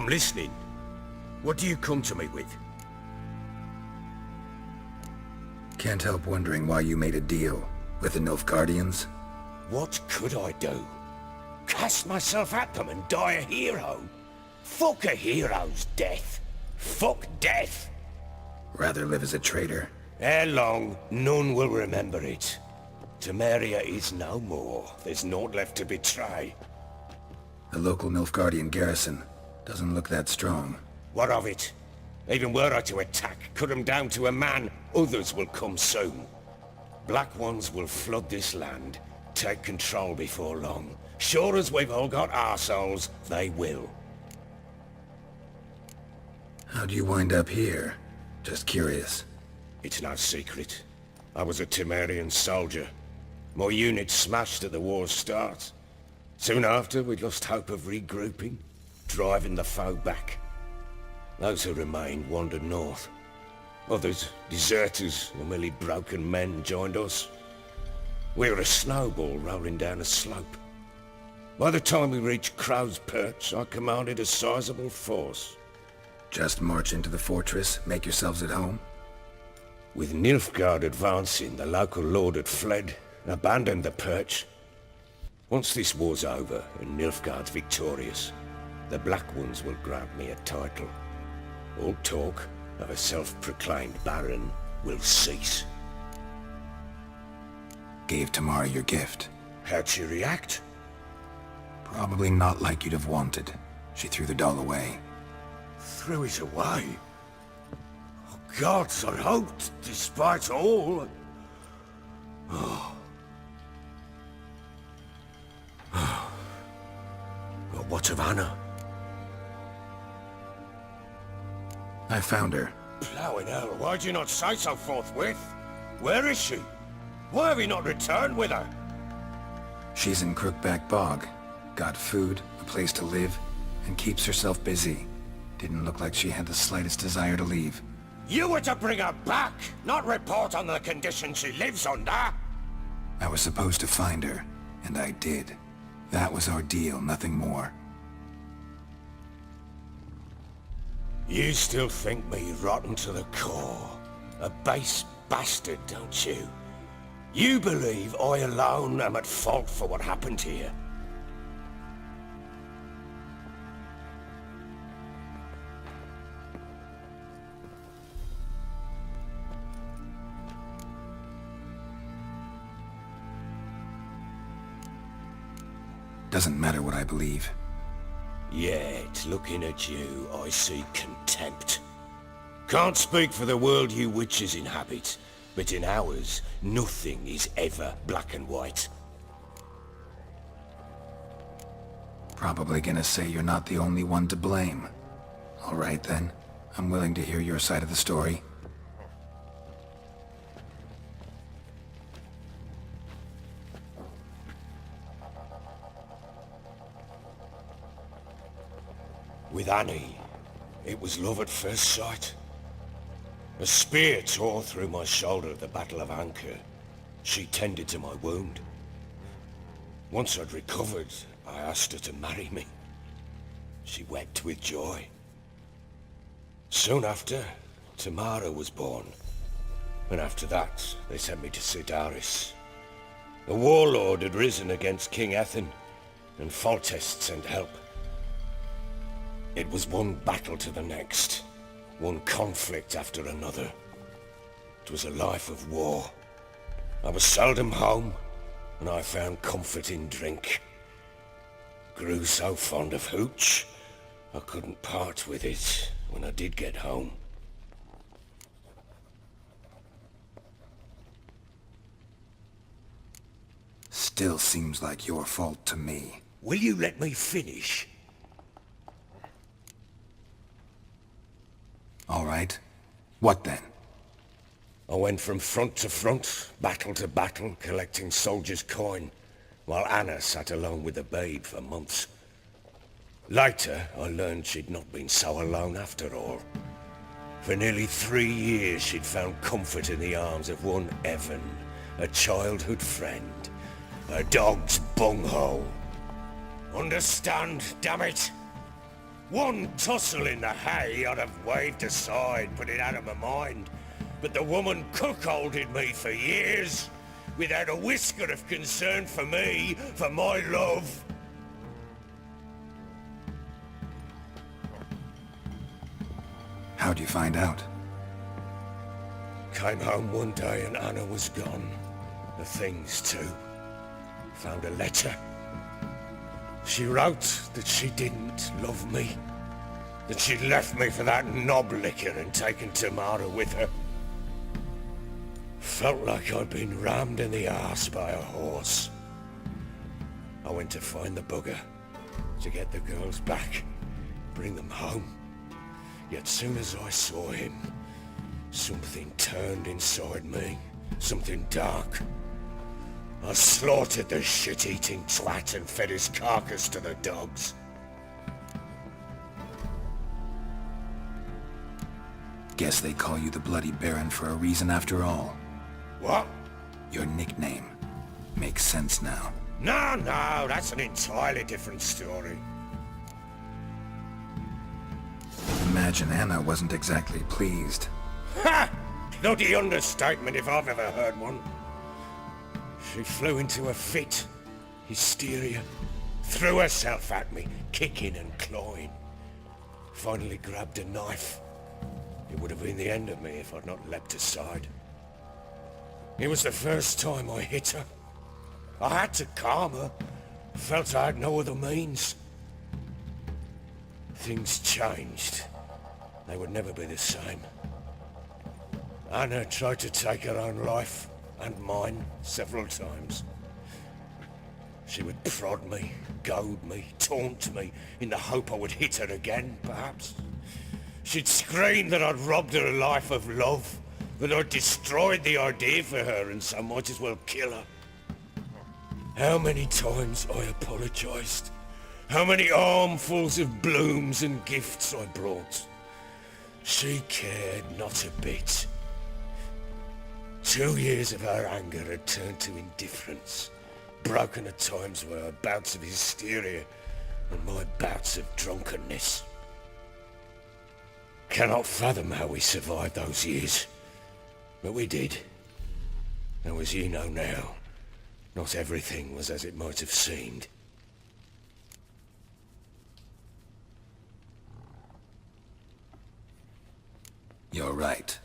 listening. What do you come to me with? Can't help wondering why you made a deal with the Nilfgaardians. What could I do? Cast myself at them and die a hero? Fuck a hero's death. Fuck death. Rather live as a traitor. Ere long, none will remember it. Temeria is no more. There's naught left to betray. The local Nilfgaardian garrison doesn't look that strong. What of it? Even were I to attack, cut them down to a man, others will come soon. Black Ones will flood this land, take control before long. Sure as we've all got arseholes, they will. How'd you wind up here? Just curious. It's no secret. I was a Temerian soldier. My unit smashed at the war's start. Soon after, we lost hope of regrouping, driving the foe back. Those who remained wandered north. Others, deserters or merely broken men, joined us. We were a snowball rolling down a slope. By the time we reached Crow's Perch, I commanded a sizable force. Just march into the fortress, make yourselves at home? With Nilfgaard advancing, the local lord had fled, abandoned the Perch. Once this war's over and Nilfgaard's victorious, the Black Ones will grant me a title. All talk of a self-proclaimed baron will cease. Gave Tamara your gift. How'd she react? Probably not like you'd have wanted. She threw the doll away. Threw it away? Oh, gods, I hoped, despite all... But what of Anna? I found her. Plowing hell, why'd you not say so forthwith? Where is she? Why have you not returned with her? She's in Crookback Bog. Got food, a place to live, and keeps herself busy. Didn't look like she had the slightest desire to leave. You were to bring her back, not report on the conditions she lives under! I was supposed to find her, and I did. That was our deal, nothing more. You still think me rotten to the core. A base bastard, don't you? You believe I alone am at fault for what happened here. Doesn't matter what I believe. Yet, looking at you, I see contempt. Can't speak for the world you witches inhabit, but in ours, nothing is ever black and white. Probably gonna say you're not the only one to blame. All right then, I'm willing to hear your side of the story. With Annie, it was love at first sight. A spear tore through my shoulder at the Battle of Anchor. She tended to my wound. Once I'd recovered, I asked her to marry me. She wept with joy. Soon after, Tamara was born. And after that, they sent me to Sidaris. A warlord had risen against King Ethan, and Foltest sent help. It was one battle to the next, one conflict after another. It was a life of war. I was seldom home, and I found comfort in drink. Grew so fond of hooch, I couldn't part with it when I did get home. Still seems like your fault to me. Will you let me finish? All right. What then? I went from front to front, battle to battle, collecting soldiers' coin, while Anna sat alone with the babe for months. Later, I learned she'd not been so alone after all. For nearly 3 years, she'd found comfort in the arms of one Evan, a childhood friend, a dog's bunghole. Understand, damn it? One tussle in the hay I'd have waved aside, put it out of my mind. But the woman cuckolded me for years, without a whisker of concern for me, for my love. How'd you find out? Came home one day and Anna was gone. The things too. Found a letter. She wrote that she didn't love me. That she'd left me for that knob licker and taken Tamara with her. Felt like I'd been rammed in the arse by a horse. I went to find the bugger, to get the girls back, bring them home. Yet soon as I saw him, something turned inside me, something dark. I slaughtered the shit-eating twat and fed his carcass to the dogs. Guess they call you the Bloody Baron for a reason after all. What? Your nickname. Makes sense now. No, that's an entirely different story. Imagine Anna wasn't exactly pleased. Ha! Bloody understatement if I've ever heard one. She flew into a fit, hysteria, threw herself at me, kicking and clawing. Finally grabbed a knife. It would have been the end of me if I'd not leapt aside. It was the first time I hit her. I had to calm her. Felt I had no other means. Things changed. They would never be the same. Anna tried to take her own life, and mine, several times. She would prod me, goad me, taunt me, in the hope I would hit her again, perhaps. She'd scream that I'd robbed her life of love, that I'd destroyed the idea for her and so might as well kill her. How many times I apologized. How many armfuls of blooms and gifts I brought. She cared not a bit. 2 years of her anger had turned to indifference, broken at times by her bouts of hysteria and my bouts of drunkenness. Cannot fathom how we survived those years, but we did. And as you know now, not everything was as it might have seemed. You're right.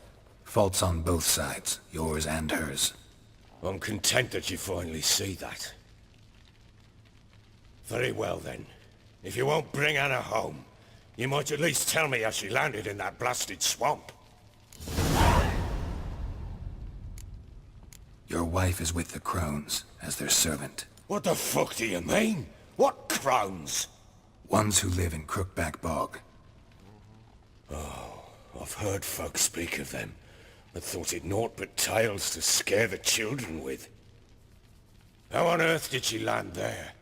Faults on both sides, yours and hers. I'm content that you finally see that. Very well then. If you won't bring Anna home, you might at least tell me how she landed in that blasted swamp. Your wife is with the Crones, as their servant. What the fuck do you mean? What crones? Ones who live in Crookback Bog. I've heard folk speak of them, but thought it naught but tales to scare the children with. How on earth did she land there?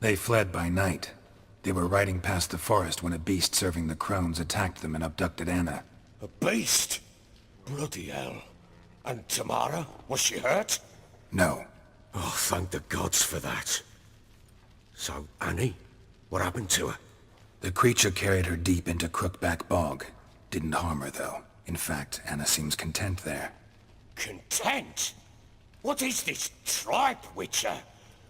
They fled by night. They were riding past the forest when a beast serving the Crones attacked them and abducted Anna. A beast? Bloody hell. And Tamara? Was she hurt? No. Oh, thank the gods for that. So, Annie? What happened to her? The creature carried her deep into Crookback Bog. Didn't harm her, though. In fact, Anna seems content there. Content? What is this tripe, Witcher?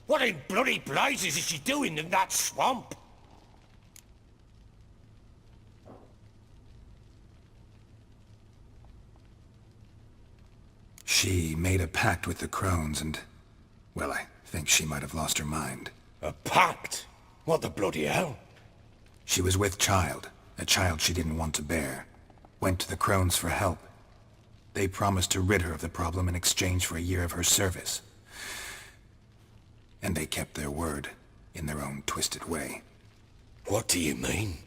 What in bloody blazes is she doing in that swamp? She made a pact with the Crones and... well, I think she might have lost her mind. A pact? What the bloody hell? She was with child, a child she didn't want to bear. Went to the Crones for help. They promised to rid her of the problem in exchange for a year of her service. And they kept their word, in their own twisted way. What do you mean?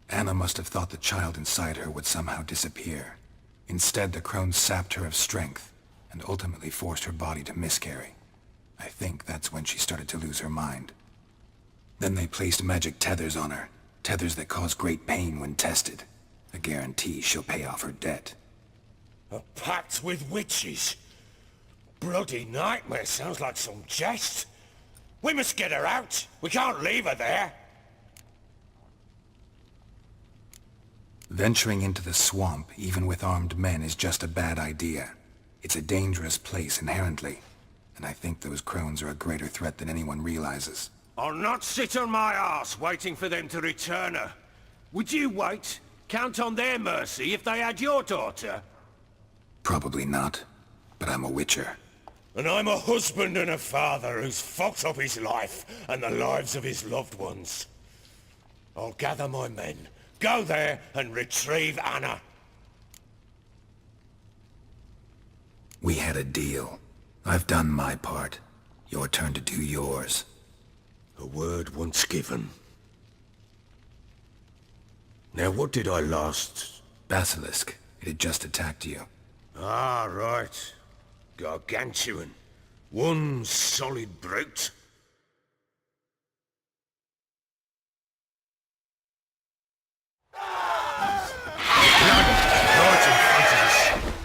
Anna must have thought the child inside her would somehow disappear. Instead, the Crones sapped her of strength, and ultimately forced her body to miscarry. I think that's when she started to lose her mind. Then they placed magic tethers on her, tethers that cause great pain when tested. A guarantee she'll pay off her debt. A pact with witches? Bloody nightmare, sounds like some jest. We must get her out. We can't leave her there. Venturing into the swamp, even with armed men, is just a bad idea. It's a dangerous place inherently, and I think those crones are a greater threat than anyone realizes. I'll not sit on my arse waiting for them to return her. Would you wait? Count on their mercy if they had your daughter? Probably not, but I'm a witcher. And I'm a husband and a father who's fucked up his life and the lives of his loved ones. I'll gather my men, go there and retrieve Anna. We had a deal. I've done my part. Your turn to do yours. A word once given. Now what did I last... Basilisk. It had just attacked you. Ah, right. Gargantuan. One solid brute. Blood right in front of us.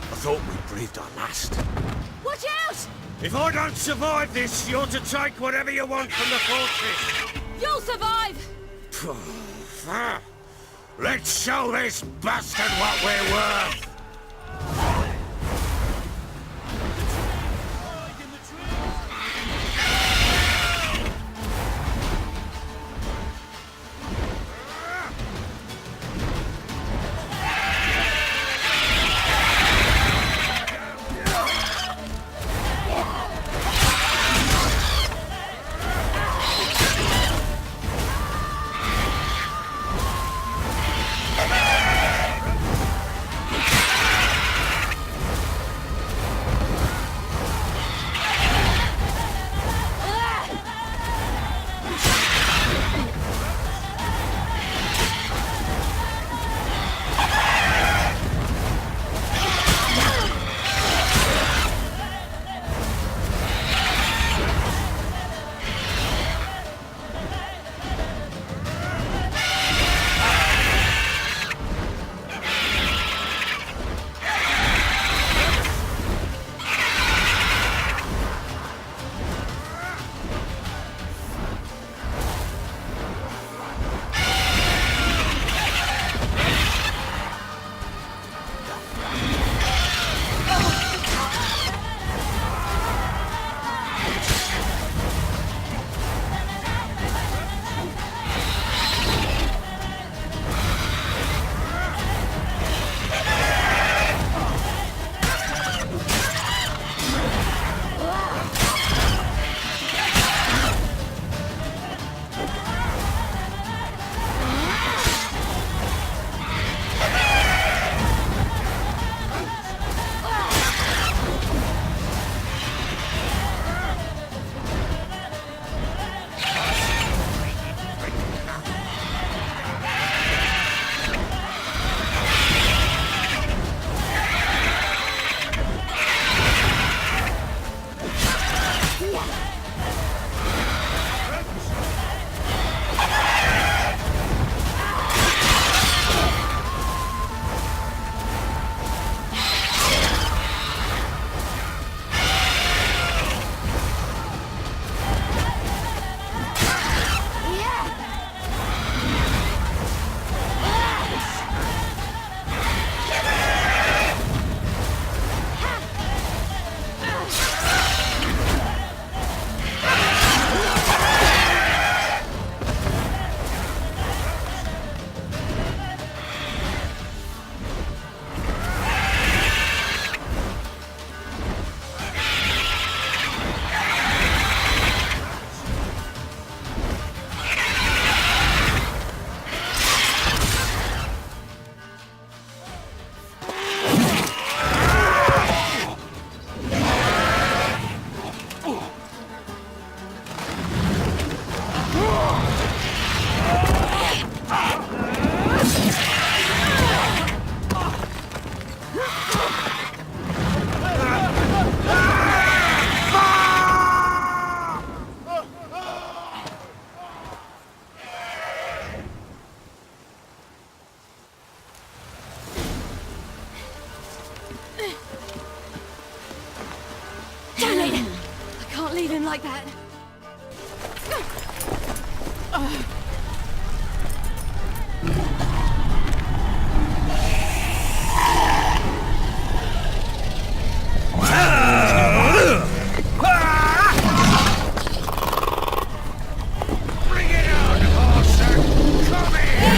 I thought we breathed our last. Watch out! If I don't survive this, you're to take whatever you want from the fortress. You'll survive! Let's show this bastard what we're worth. Damn it! I can't leave him like that. Bring it on, Horser! Come here!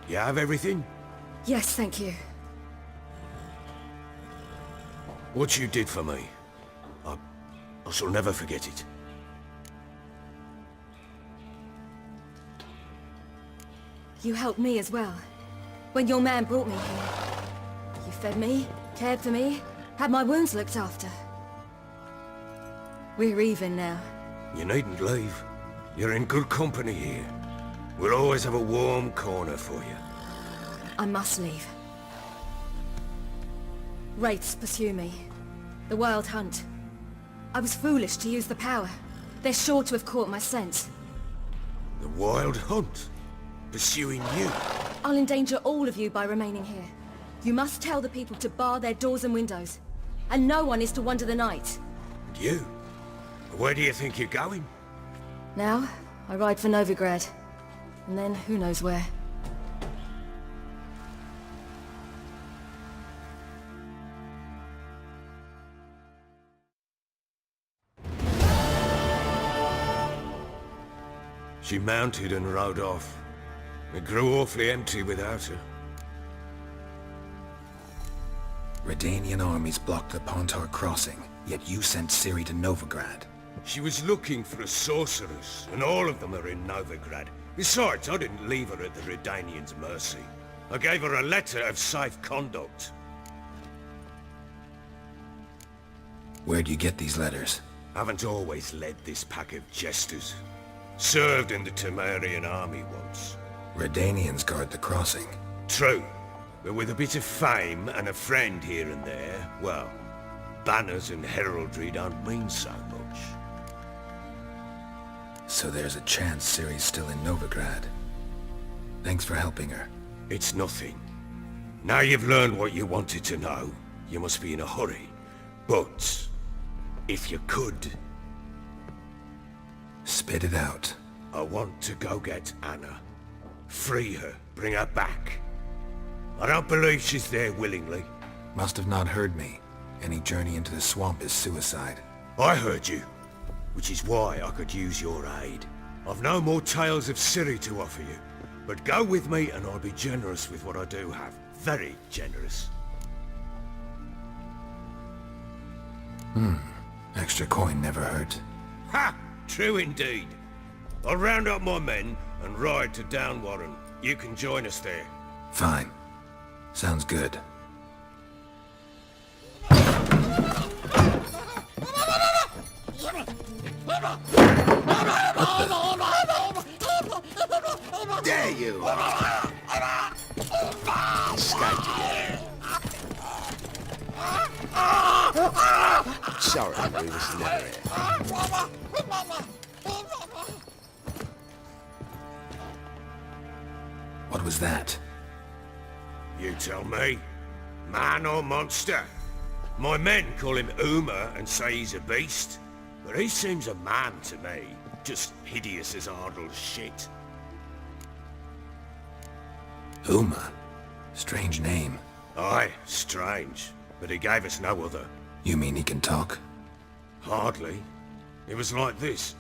You have everything? Yes, thank you. What you did for me, I shall never forget it. You helped me as well. When your man brought me here. You fed me, cared for me, had my wounds looked after. We're even now. You needn't leave. You're in good company here. We'll always have a warm corner for you. I must leave. Wraiths pursue me. The Wild Hunt. I was foolish to use the power. They're sure to have caught my scent. The Wild Hunt? Pursuing you? I'll endanger all of you by remaining here. You must tell the people to bar their doors and windows. And no one is to wander the night. And you? Where do you think you're going? Now, I ride for Novigrad. And then, who knows where. She mounted and rode off. It grew awfully empty without her. Redanian armies blocked the Pontar crossing, yet you sent Ciri to Novigrad. She was looking for a sorceress, and all of them are in Novigrad. Besides, I didn't leave her at the Redanians' mercy. I gave her a letter of safe conduct. Where'd you get these letters? Haven't always led this pack of jesters. Served in the Temerian army once. Redanians guard the crossing. True, but with a bit of fame and a friend here and there, well, banners and heraldry don't mean so much. So there's a chance Ciri's still in Novigrad. Thanks for helping her. It's nothing. Now you've learned what you wanted to know, you must be in a hurry. But, if you could, Spit it out. I want to go get Anna. Free her, bring her back. I don't believe she's there willingly. Must have not heard me. Any journey into the swamp is suicide. I heard you, which is why I could use your aid. I've no more tales of Ciri to offer you, but go with me and I'll be generous with what I do have. Very generous. Extra coin never hurt. Ha! True indeed. I'll round up my men and ride to Downwarren. You can join us there. Fine. Sounds good. There you are! Escaped again. Sorry, we was never here. What was that? You tell me. Man or monster? My men call him Uma and say he's a beast, but he seems a man to me. Just hideous as Ardle's shit. Uma. Strange name. Aye, strange. But he gave us no other. You mean he can talk? Hardly. It was like this.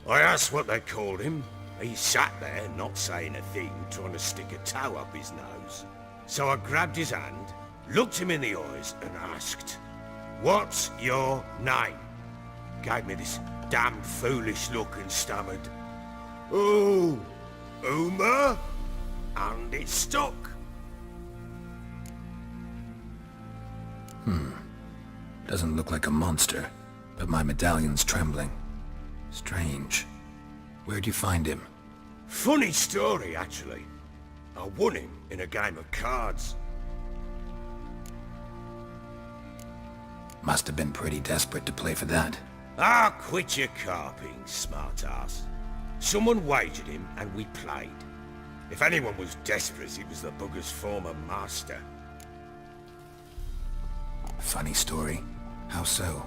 I asked what they called him. He sat there, not saying a thing, trying to stick a toe up his nose. So I grabbed his hand, looked him in the eyes, and asked, "What's your name?" Gave me this damned foolish look and stammered, "Oh, Uma?" And it stuck. Doesn't look like a monster, but my medallion's trembling. Strange. Where'd you find him? Funny story, actually. I won him in a game of cards. Must have been pretty desperate to play for that. Ah, quit your carping, smartass. Someone wagered him, and we played. If anyone was desperate, it was the bugger's former master. Funny story. How so?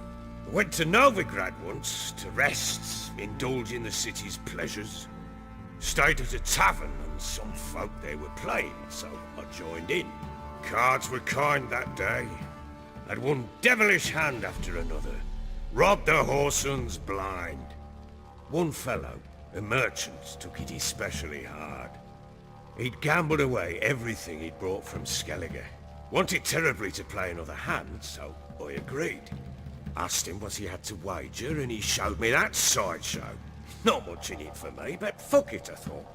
Went to Novigrad once, to rest, indulge in the city's pleasures. Stayed at a tavern, and some folk there were playing, so I joined in. Cards were kind that day. Had one devilish hand after another. Robbed the whoresons blind. One fellow, a merchant, took it especially hard. He'd gambled away everything he'd brought from Skellige. Wanted terribly to play another hand, so I agreed. Asked him what he had to wager, and he showed me that sideshow. Not much in it for me, but fuck it, I thought.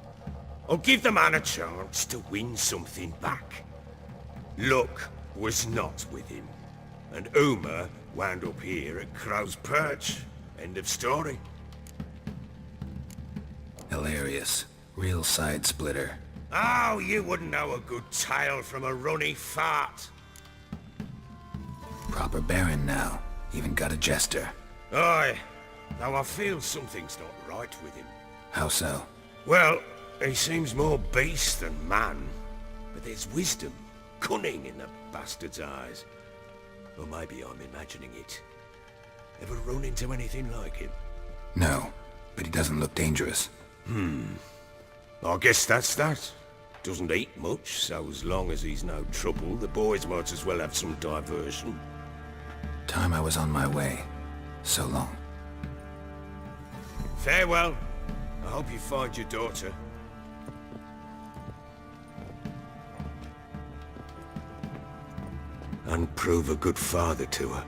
I'll give the man a chance to win something back. Luck was not with him, and Uma wound up here at Crow's Perch. End of story. Hilarious. Real side splitter. Oh, you wouldn't know a good tale from a runny fart. Proper baron now. Even got a jester. Aye, though I feel something's not right with him. How so? Well, he seems more beast than man, but there's wisdom, cunning in the bastard's eyes. Or maybe I'm imagining it. Ever run into anything like him? No, but he doesn't look dangerous. I guess that's that. Doesn't eat much, so as long as he's no trouble, the boys might as well have some diversion. Time I was on my way. So long. Farewell. I hope you find your daughter. And prove a good father to her.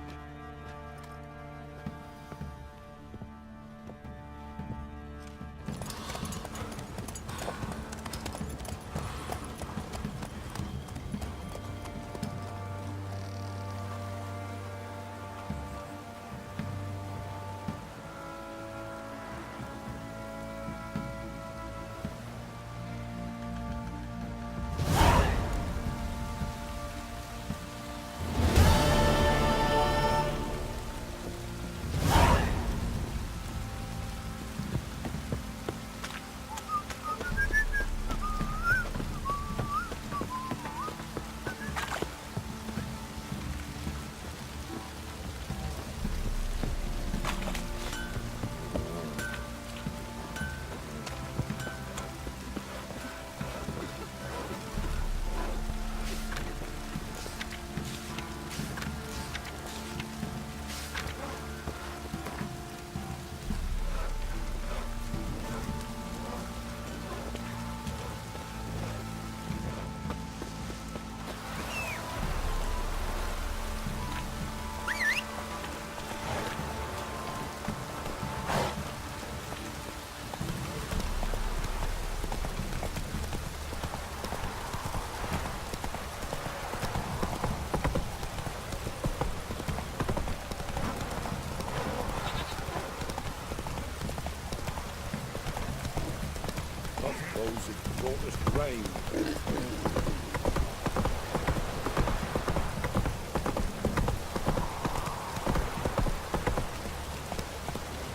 Those that brought us grain.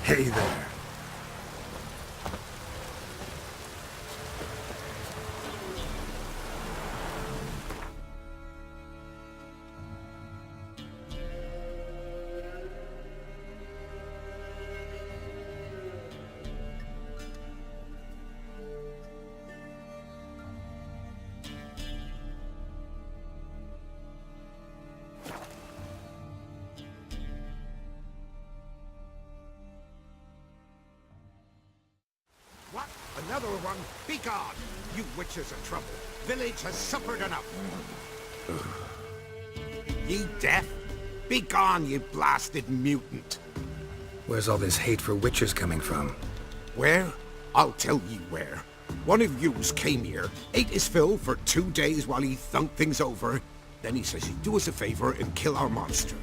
Hey there. Evil one, be gone! You witches of trouble. Village has suffered enough. Ye deaf? Be gone, you blasted mutant. Where's all this hate for witchers coming from? Where? I'll tell ye where. One of yous came here, ate his fill for 2 days while he thunked things over. Then he says he'd do us a favor and kill our monster.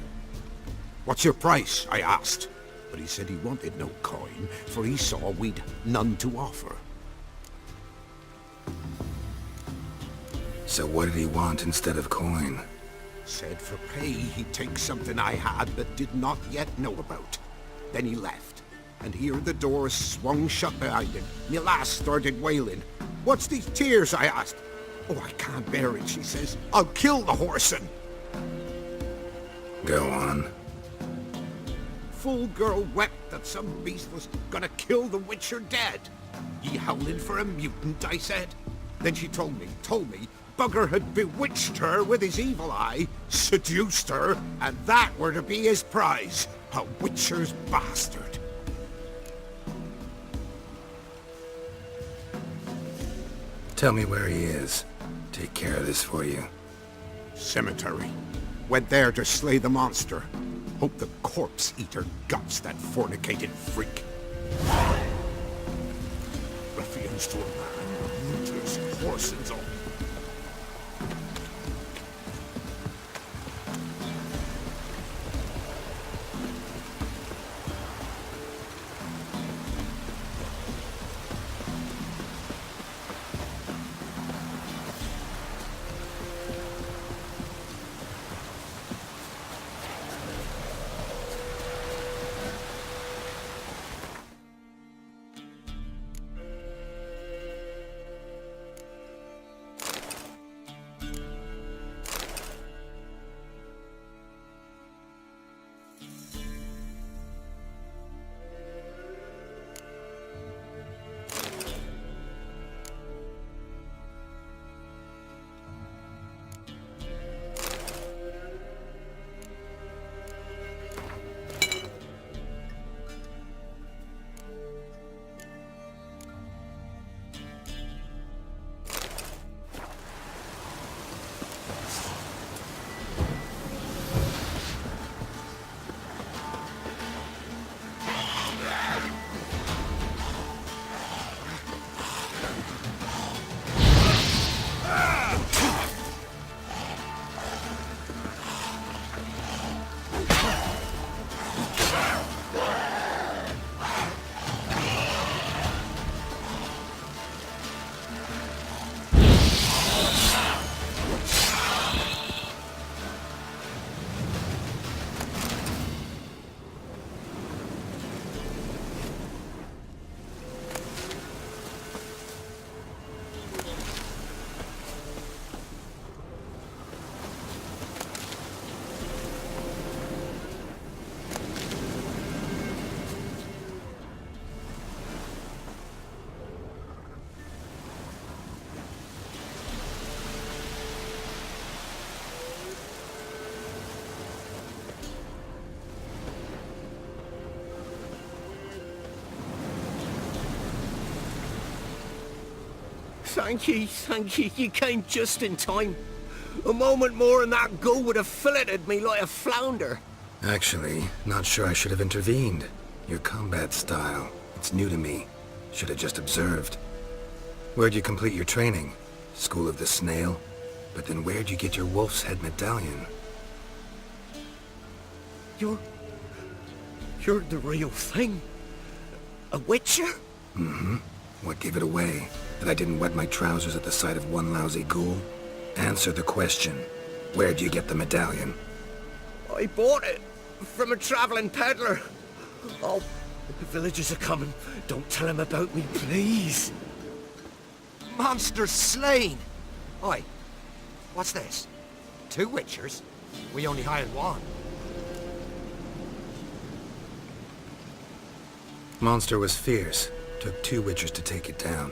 What's your price? I asked. But he said he wanted no coin, for he saw we'd none to offer. So what did he want instead of coin? Said for pay he'd take something I had that did not yet know about. Then he left, and here the door swung shut behind him. Me lass started wailing. What's these tears? I asked. Oh, I can't bear it, she says. I'll kill the whoreson. Go on. Full girl wept that some beast was gonna kill the witcher dead. Ye howling for a mutant, I said. Then she told me, Bugger had bewitched her with his evil eye, seduced her, and that were to be his prize. A witcher's bastard. Tell me where he is. Take care of this for you. Cemetery. Went there to slay the monster. Hope the corpse eater guts that fornicated freak. Ruffians to a man, looters, horsens all. Thank ye, you came just in time. A moment more and that gull would have filleted me like a flounder. Actually, not sure I should have intervened. Your combat style, it's new to me. Should have just observed. Where'd you complete your training? School of the Snail? But then where'd you get your wolf's head medallion? You're the real thing? A witcher? Mm-hmm. What gave it away? That I didn't wet my trousers at the sight of one lousy ghoul? Answer the question. Where'd you get the medallion? I bought it from a traveling peddler. Oh, the villagers are coming. Don't tell them about me, please. Monster slain! Oi, what's this? 2 witchers? We only hired one. Monster was fierce. Took 2 witchers to take it down.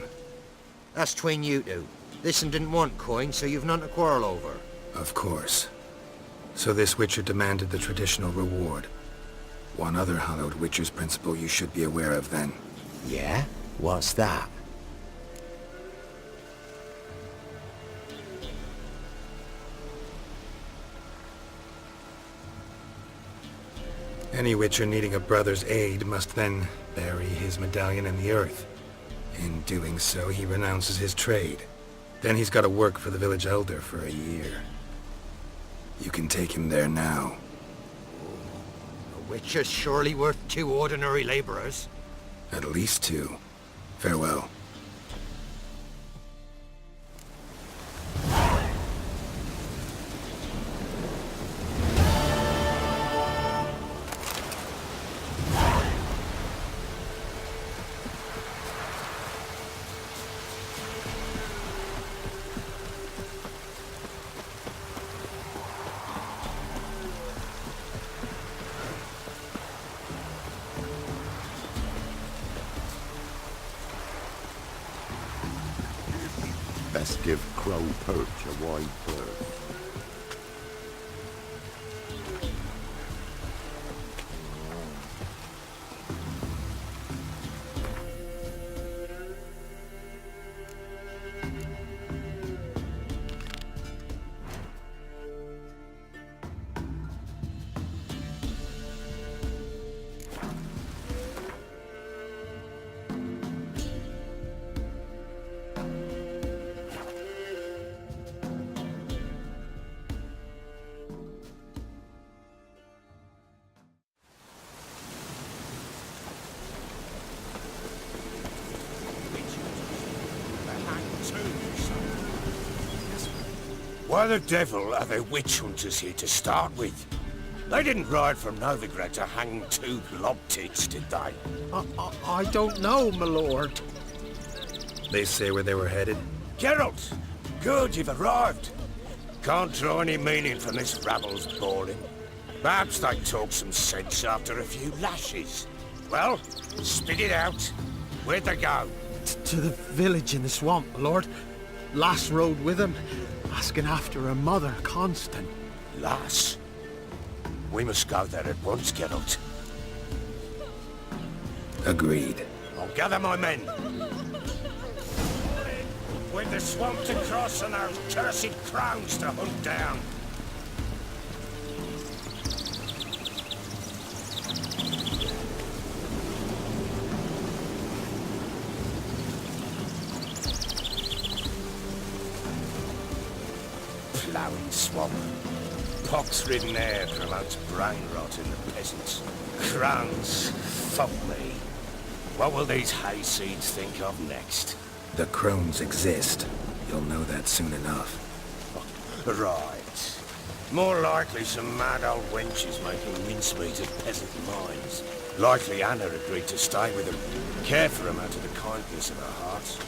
That's tween you two. This one didn't want coin, so you've none to quarrel over. Of course. So this witcher demanded the traditional reward. One other hallowed witcher's principle you should be aware of then. Yeah? What's that? Any Witcher needing a brother's aid must then bury his medallion in the earth. In doing so, he renounces his trade. Then he's got to work for the village elder for a year. You can take him there now. A Witcher's surely worth 2 ordinary laborers. At least 2. Farewell. Best give Crow Perch a wide berth. Why the devil are there witch hunters here to start with? They didn't ride from Novigrad to hang 2 blob-tits, did they? I don't know, my lord. They say where they were headed? Geralt! Good, you've arrived. Can't draw any meaning from this rabble's bawling. Perhaps they talk some sense after a few lashes. Well, spit it out. Where'd they go? To the village in the swamp, my lord. Lass rode with him, asking after her mother, Constant. Lass? We must go there at once, Geralt. Agreed. I'll gather my men. With the swamp to cross and those cursed crowns to hunt down. Ploughing swamp. Pox-ridden air promotes brain rot in the peasants. Crowns, fuck me. What will these hayseeds think of next? The crones exist. You'll know that soon enough. Right. More likely some mad old wenches making mincemeat of peasant minds. Likely Anna agreed to stay with them, care for them out of the kindness of her heart.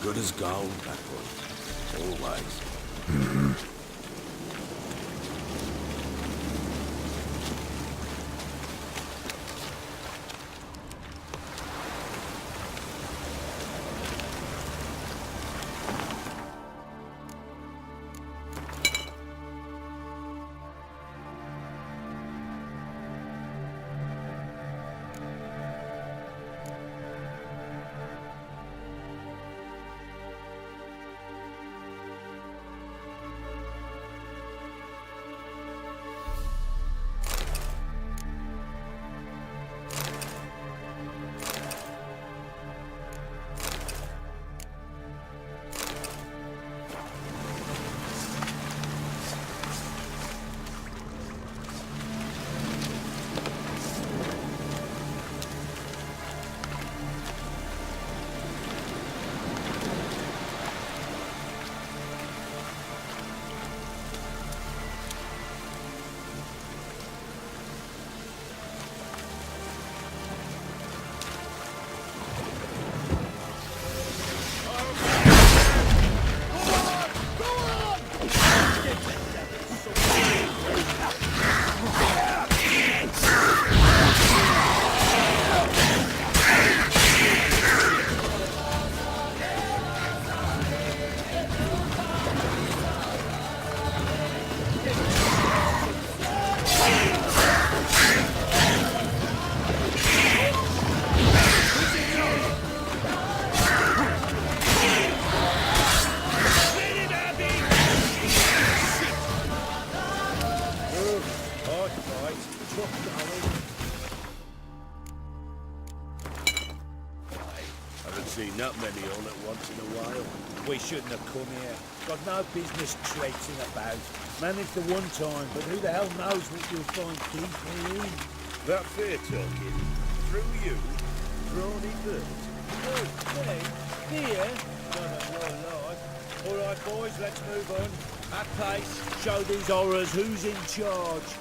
Good as gold, that one. Always. shouldn't have come here. Got no business traipsing about. Managed the one time, but who the hell knows what you'll find deeper in. That fair talking. Through you, Brawny Burt. Oh, hey, here? None of your life. All right, boys, let's move on. At pace, show these horrors who's in charge.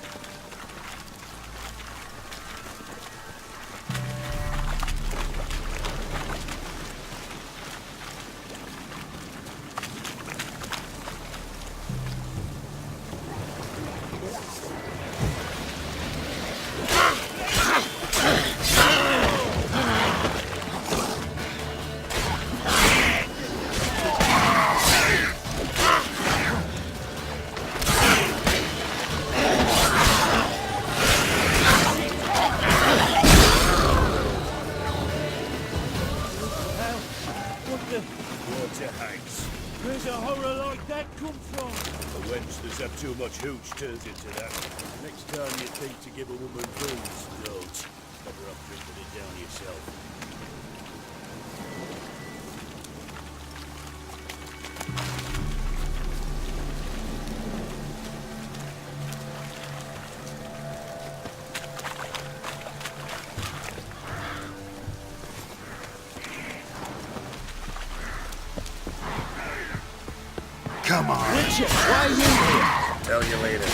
Where's a horror like that come from? The Wensters have too much hooch turned into that. Next time you think to give a woman booze, don't. Better off drinking it down yourself. Come on. Witcher, why are you here? Tell you later.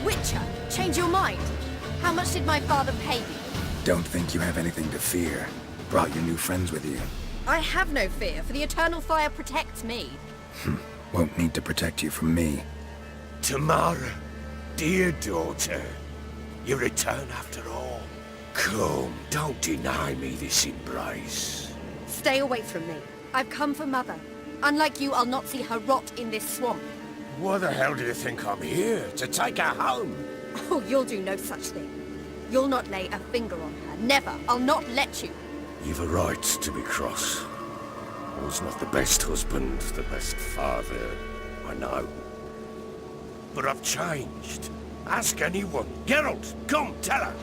Witcher, change your mind. How much did my father pay you? Don't think you have anything to fear. Brought your new friends with you. I have no fear, for the eternal fire protects me. Won't need to protect you from me. Tamara, dear daughter, you return after all. Come, don't deny me this embrace. Stay away from me. I've come for Mother. Unlike you, I'll not see her rot in this swamp. Why the hell do you think I'm here? To take her home? Oh, you'll do no such thing. You'll not lay a finger on her. Never. I'll not let you. You've a right to be cross. I was not the best husband, the best father, I know. But I've changed. Ask anyone. Geralt, come, tell her.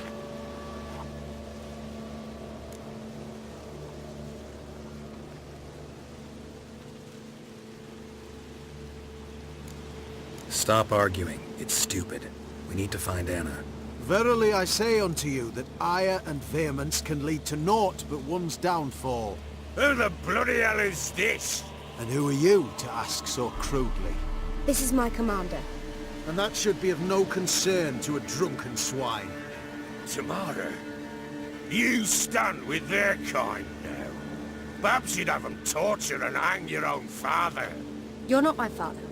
Stop arguing. It's stupid. We need to find Anna. Verily I say unto you that ire and vehemence can lead to naught but one's downfall. Who the bloody hell is this? And who are you to ask so crudely? This is my commander. And that should be of no concern to a drunken swine. Tamara, you stand with their kind now. Perhaps you'd have them torture and hang your own father. You're not my father.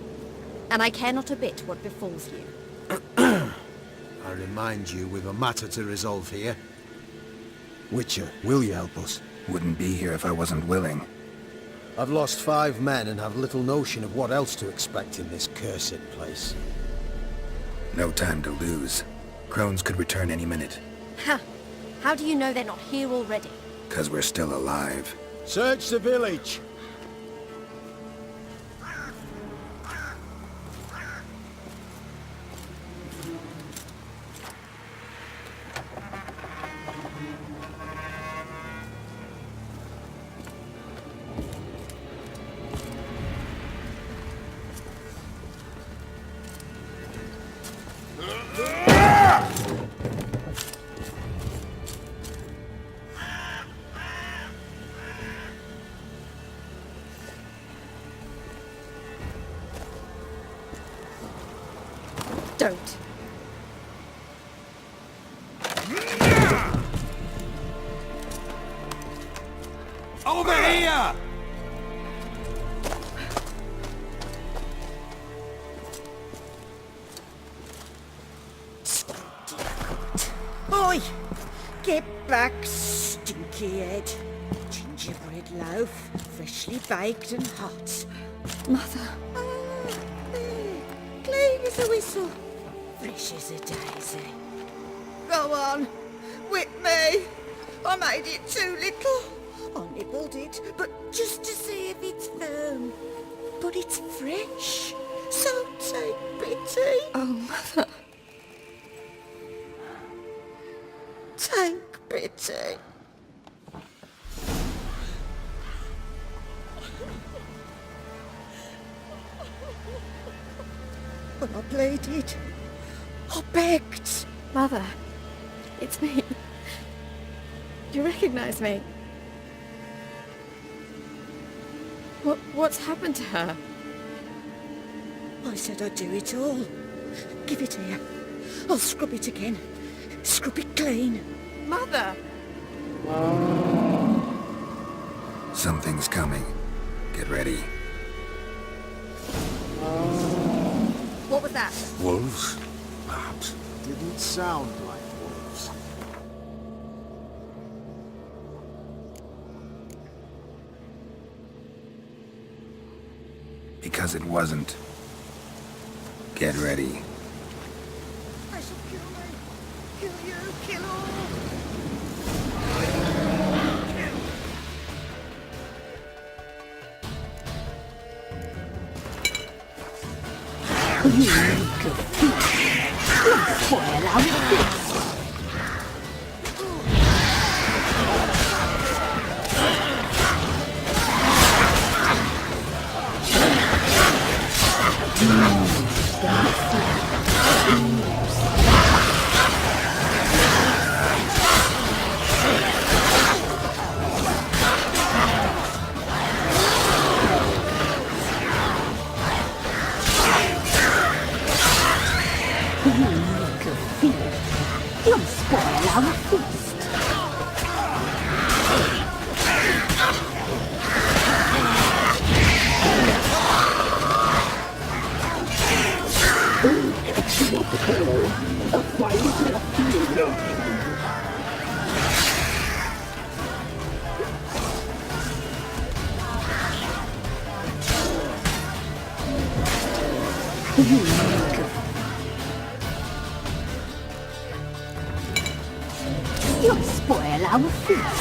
And I care not a bit what befalls you. I remind you we've a matter to resolve here. Witcher, will you help us? Wouldn't be here if I wasn't willing. I've lost 5 men and have little notion of what else to expect in this cursed place. No time to lose. Crones could return any minute. Ha! How do you know they're not here already? 'Cause we're still alive. Search the village! Don't. Over here! Oi! Get back, stinky head. Gingerbread loaf, freshly baked and hot. Mother. Clean as a whistle. Fresh as a daisy. Go on. Whip me. I made it too little. I nibbled it, but just to see if it's firm. But it's fresh. So take pity. Oh, Mother. Take pity. But I pleaded. I begged. Mother, it's me. Do you recognize me? What's happened to her? I said I'd do it all. Give it here. I'll scrub it again. Scrub it clean. Mother! Something's coming. Get ready. What was that? Wolves? Perhaps. Didn't sound like wolves. Because it wasn't. Get ready. They shall kill me. Kill you, kill all. You'll spoil our feast.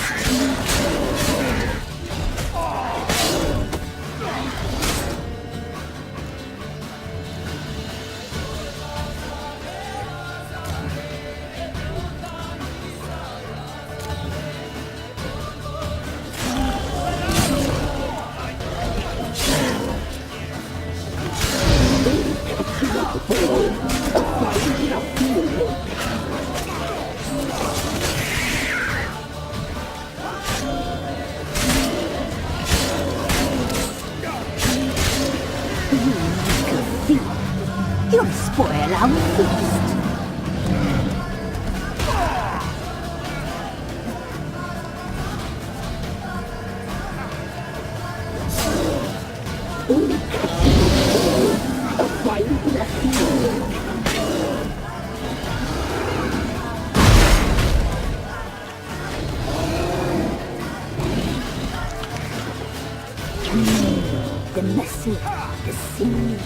You'll spoil our feast. The messy, the sinews,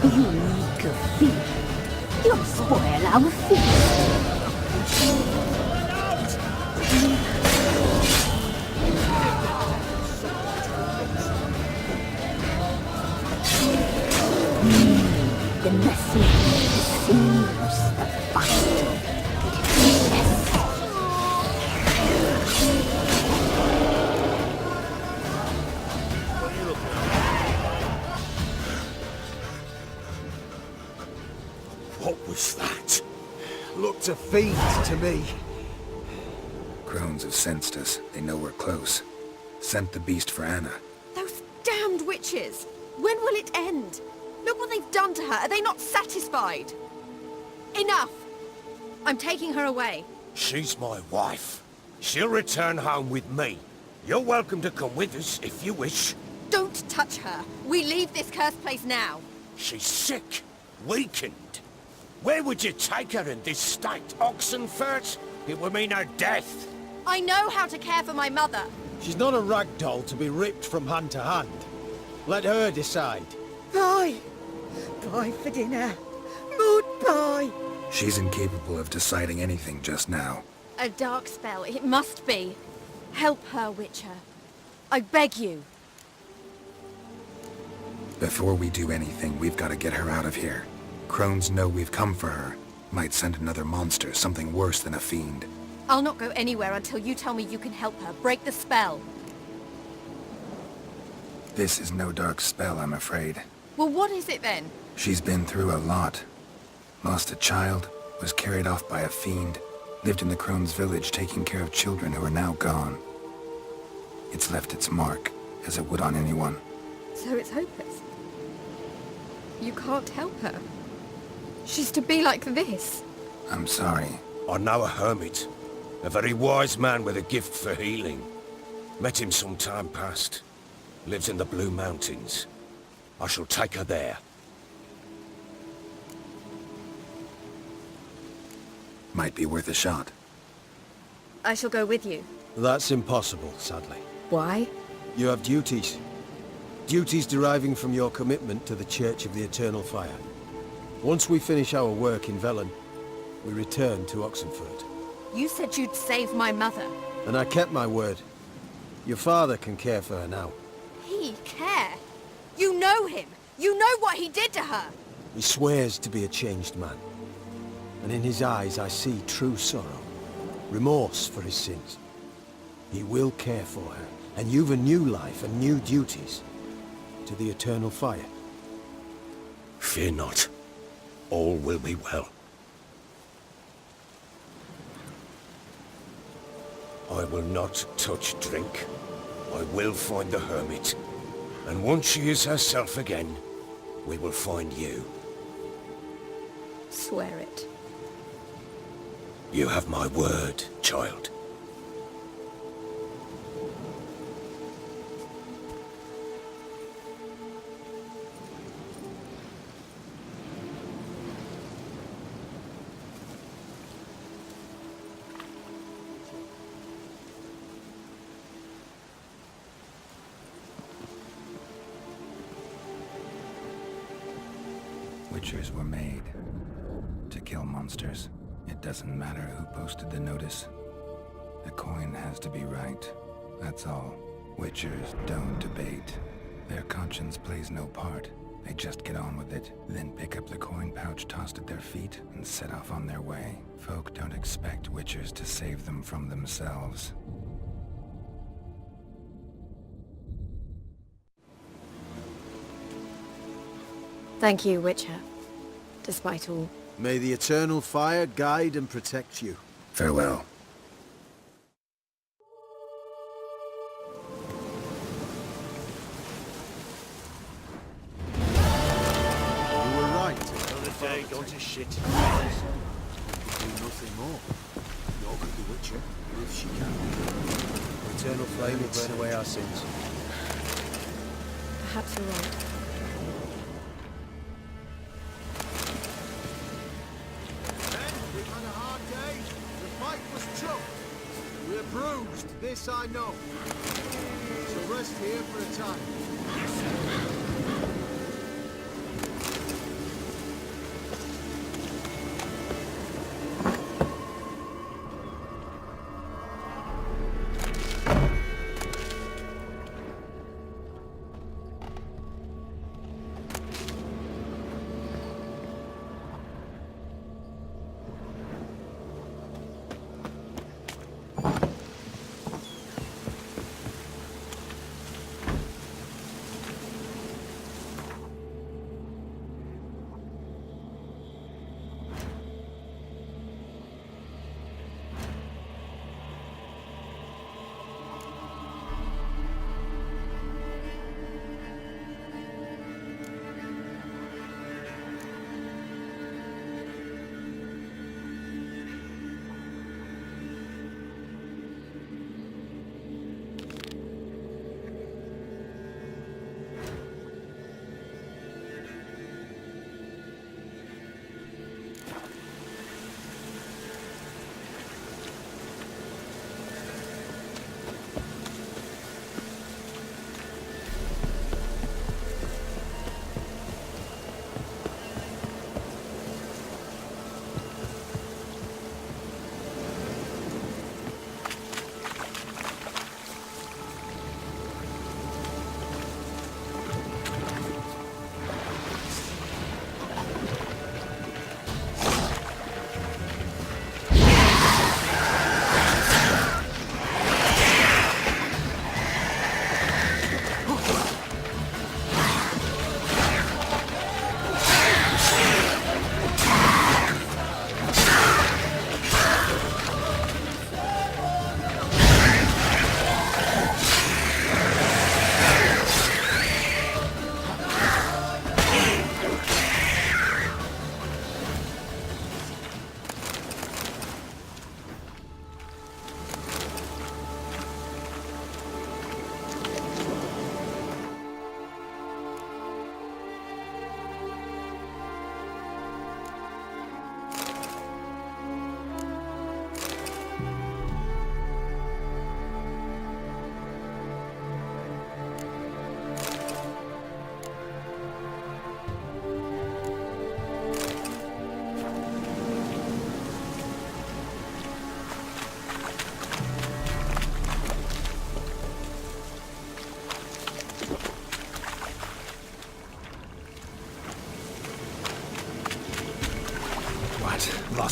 you need to feed. You'll spoil our feast. The messy, the sinews, the fight. What was that? Looked a fiend to me. Crones have sensed us. They know we're close. Sent the beast for Anna. Those damned witches! When will it end? Look what they've done to her. Are they not satisfied? Enough! I'm taking her away. She's my wife. She'll return home with me. You're welcome to come with us if you wish. Don't touch her. We leave this cursed place now. She's sick, weakened. Where would you take her in this state? Oxenfurt? It would mean her death. I know how to care for my mother. She's not a rag doll to be ripped from hand to hand. Let her decide. Bye. Bye for dinner. Mood bye. She's incapable of deciding anything just now. A dark spell, it must be. Help her, Witcher. I beg you. Before we do anything, we've got to get her out of here. Crones know we've come for her. Might send another monster, something worse than a fiend. I'll not go anywhere until you tell me you can help her. Break the spell. This is no dark spell, I'm afraid. Well, what is it then? She's been through a lot. Lost a child, was carried off by a fiend, lived in the Crone's village taking care of children who are now gone. It's left its mark, as it would on anyone. So it's hopeless. You can't help her. She's to be like this. I'm sorry. I know a hermit. A very wise man with a gift for healing. Met him some time past. Lives in the Blue Mountains. I shall take her there. Might be worth a shot. I shall go with you. That's impossible, sadly. Why? You have duties. Duties deriving from your commitment to the Church of the Eternal Fire. Once we finish our work in Velen, we return to Oxenfurt. You said you'd save my mother. And I kept my word. Your father can care for her now. He care? You know him. You know what he did to her. He swears to be a changed man. And in his eyes I see true sorrow. Remorse for his sins. He will care for her. And you've a new life and new duties. To the Eternal Fire. Fear not. All will be well. I will not touch drink. I will find the hermit. And once she is herself again, we will find you. Swear it. You have my word, child. Witchers were made to kill monsters. It doesn't matter who posted the notice. The coin has to be right. That's all. Witchers don't debate. Their conscience plays no part. They just get on with it, then pick up the coin pouch tossed at their feet and set off on their way. Folk don't expect Witchers to save them from themselves. Thank you, Witcher. Despite all. May the Eternal Fire guide and protect you. Farewell. You were right. Another day gone to shit. Do nothing more. Nor could the Witcher, if she can. The Eternal Flame will burn away our sins. Perhaps you're right. We've had a hard day. The fight was tough. We're bruised, this I know. So rest here for a time.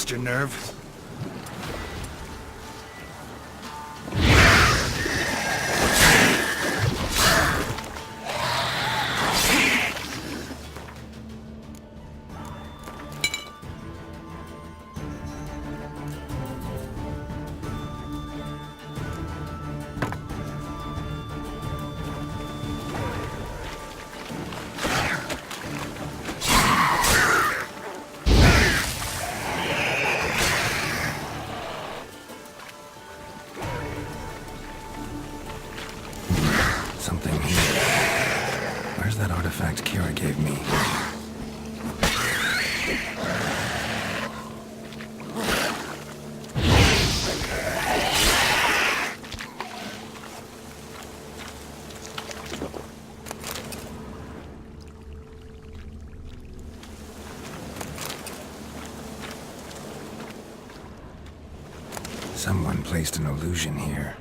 lost your nerve? Something here. Where's that artifact Kira gave me? Someone placed an illusion here.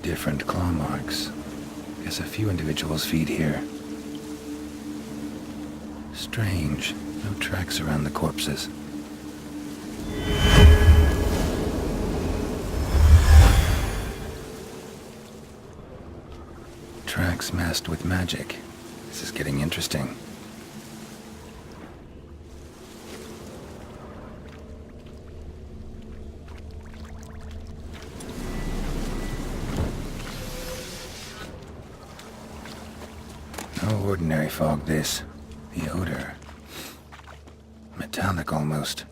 Different claw marks. Guess a few individuals feed here. Strange. No tracks around the corpses. Tracks masked with magic. This is getting interesting. No ordinary fog, this. The odor. Metallic almost.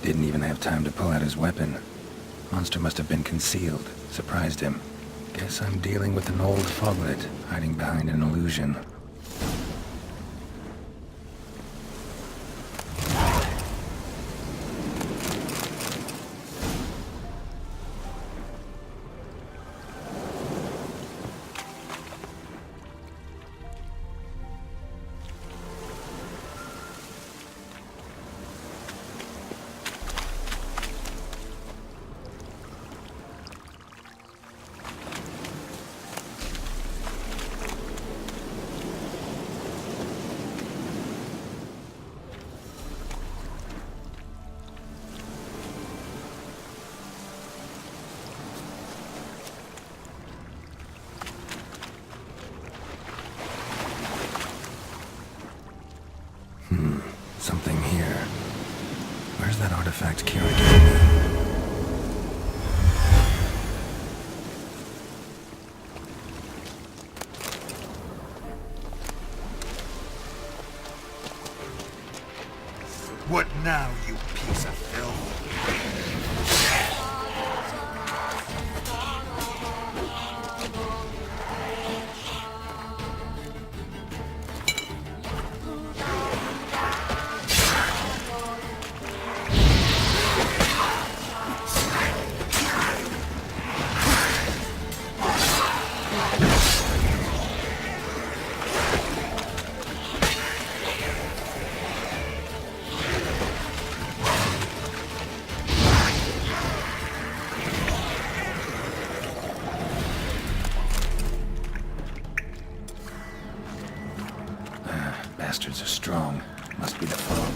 Didn't even have time to pull out his weapon. Monster must have been concealed. Surprised him. Guess I'm dealing with an old foglet, hiding behind an illusion. Something here. Where's that artifact Kira gave me? What now, you piece of filth? Bastards are strong. Must be the fog.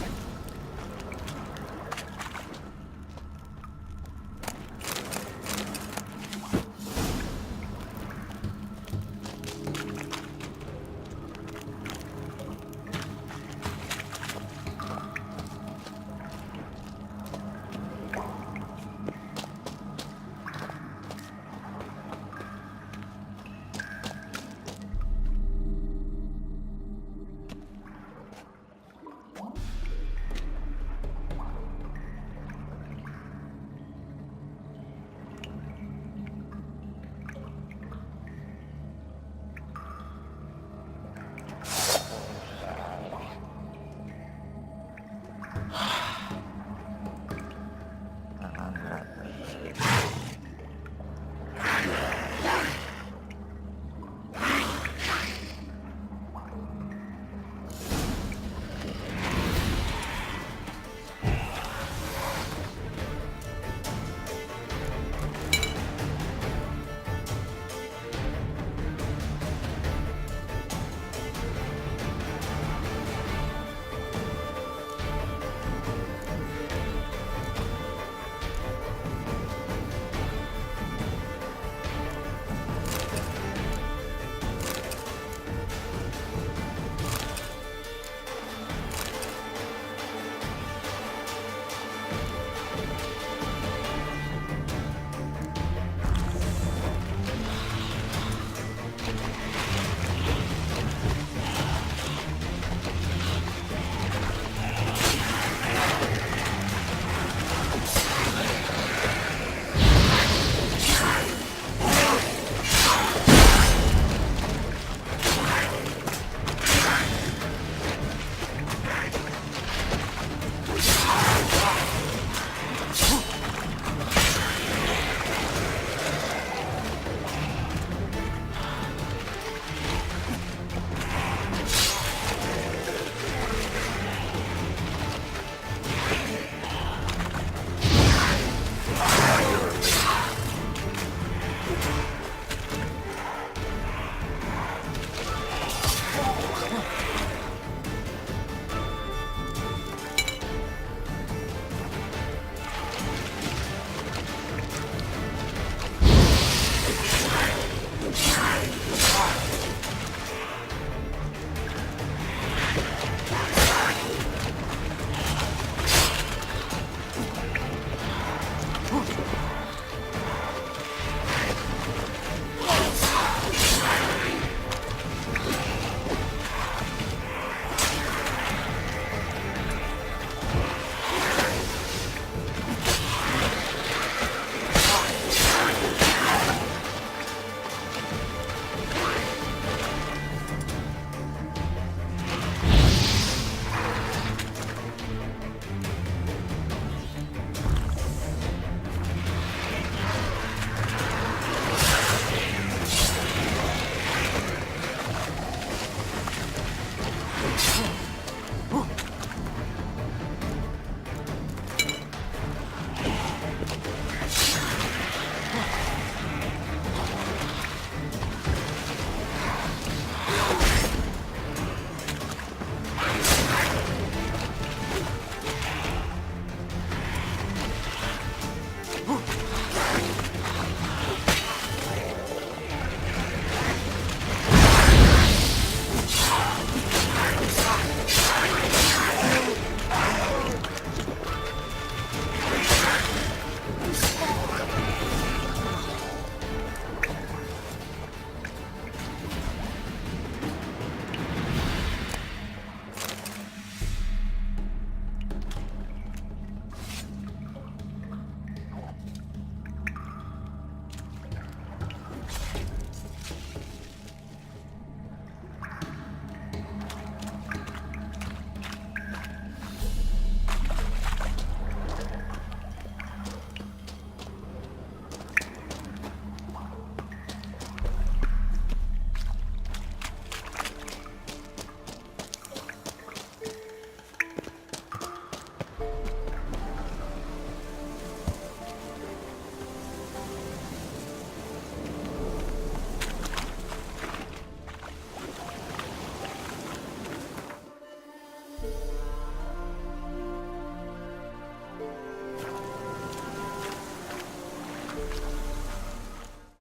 Come on.